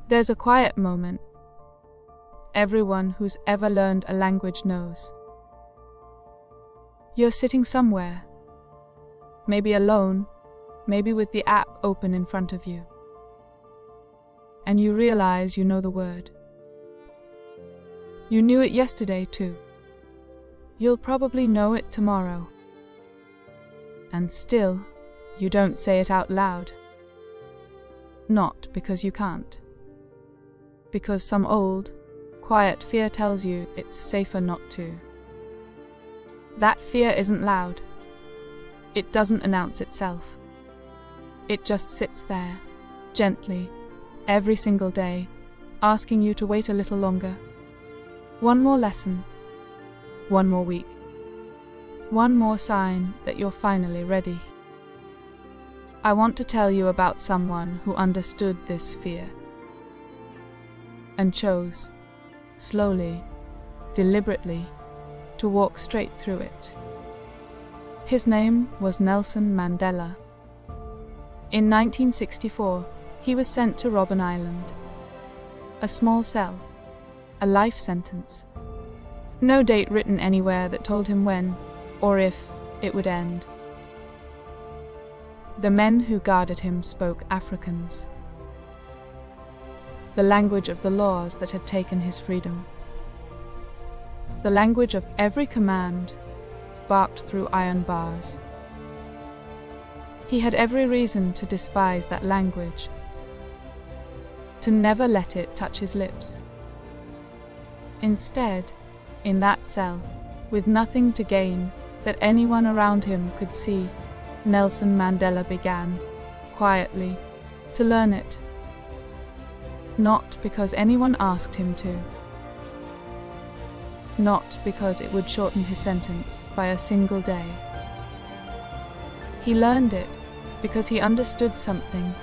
There's a quiet moment everyone who's ever learned a language knows. You're sitting somewhere, maybe alone, maybe with the app open in front of you, and you realize you know the word. You knew it yesterday too. You'll probably know it tomorrow. And still, you don't say it out loud. Not because you can't. Because some old, quiet fear tells you it's safer not to. That fear isn't loud. It doesn't announce itself. It just sits there, gently, every single day, asking you to wait a little longer. One more lesson. One more week. One more sign that you're finally ready. I want to tell you about someone who understood this fear and chose, slowly, deliberately, to walk straight through it. His name was Nelson Mandela. In 1964, he was sent to Robben Island. A small cell, a life sentence. No date written anywhere that told him when, or if, it would end. The men who guarded him spoke Afrikaans, the language of the laws that had taken his freedom, the language of every command barked through iron bars. He had every reason to despise that language, to never let it touch his lips. Instead, in that cell, with nothing to gain that anyone around him could see, Nelson Mandela began, quietly, to learn it. Not because anyone asked him to. Not because it would shorten his sentence by a single day. He learned it because he understood something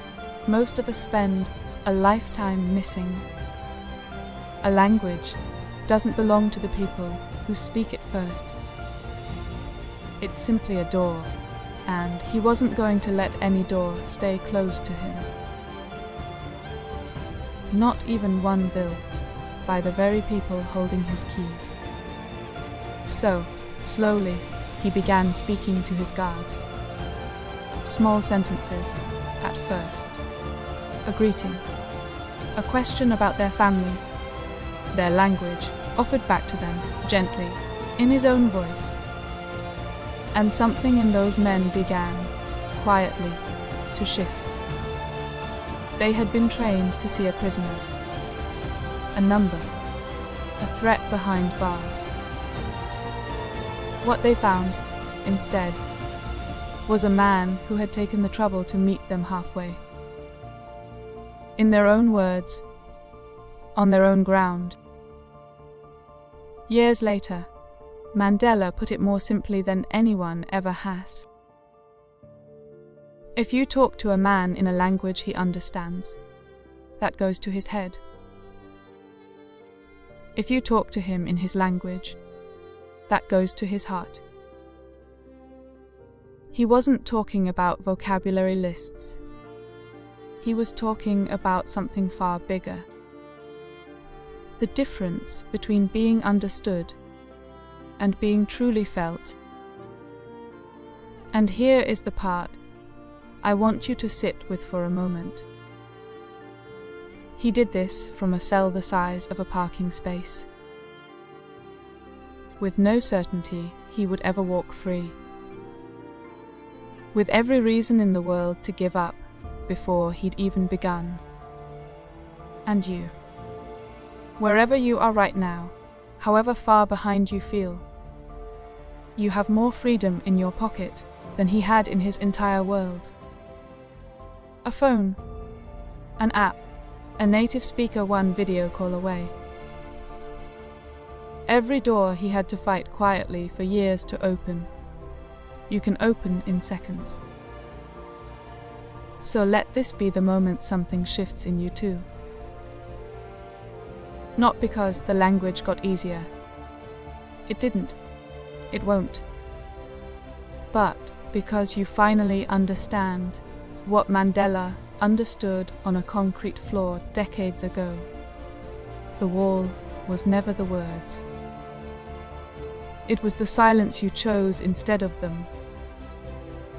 most of us spend a lifetime missing. A language doesn't belong to the people who speak it first. It's simply a door, and he wasn't going to let any door stay closed to him. Not even one built by the very people holding his keys. So, slowly, he began speaking to his guards. Small sentences, at first. A greeting. A question about their families. Their language, offered back to them, gently, in his own voice. And something in those men began, quietly, to shift. They had been trained to see a prisoner, a number, a threat behind bars. What they found, instead, was a man who had taken the trouble to meet them halfway. In their own words, on their own ground. Years later, Mandela put it more simply than anyone ever has. If you talk to a man in a language he understands, that goes to his head. If you talk to him in his language, that goes to his heart. He wasn't talking about vocabulary lists. He was talking about something far bigger. The difference between being understood and being truly felt. And here is the part I want you to sit with for a moment. He did this from a cell the size of a parking space, with no certainty he would ever walk free, with every reason in the world to give up before he'd even begun. And you, wherever you are right now, however far behind you feel, you have more freedom in your pocket than he had in his entire world. A phone, an app, a native speaker one video call away. Every door he had to fight quietly for years to open, you can open in seconds. So let this be the moment something shifts in you too. Not because the language got easier. It didn't. It won't. But because you finally understand what Mandela understood on a concrete floor decades ago. The wall was never the words. It was the silence you chose instead of them.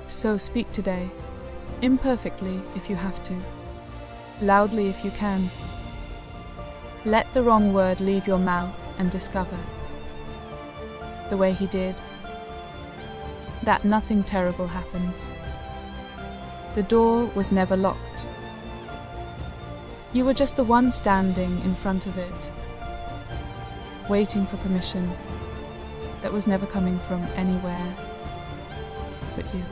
So speak today, imperfectly if you have to, loudly if you can. Let the wrong word leave your mouth and discover, the way he did, that nothing terrible happens. The door was never locked. You were just the one standing in front of it, waiting for permission that was never coming from anywhere but you.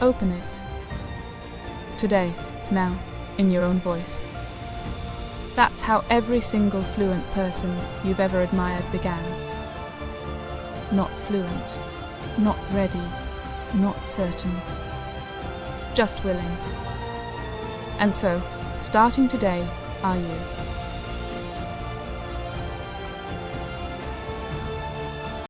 Open it. Today, now, in your own voice. That's how every single fluent person you've ever admired began. Not fluent, not ready, not certain, just willing. And so, starting today, are you?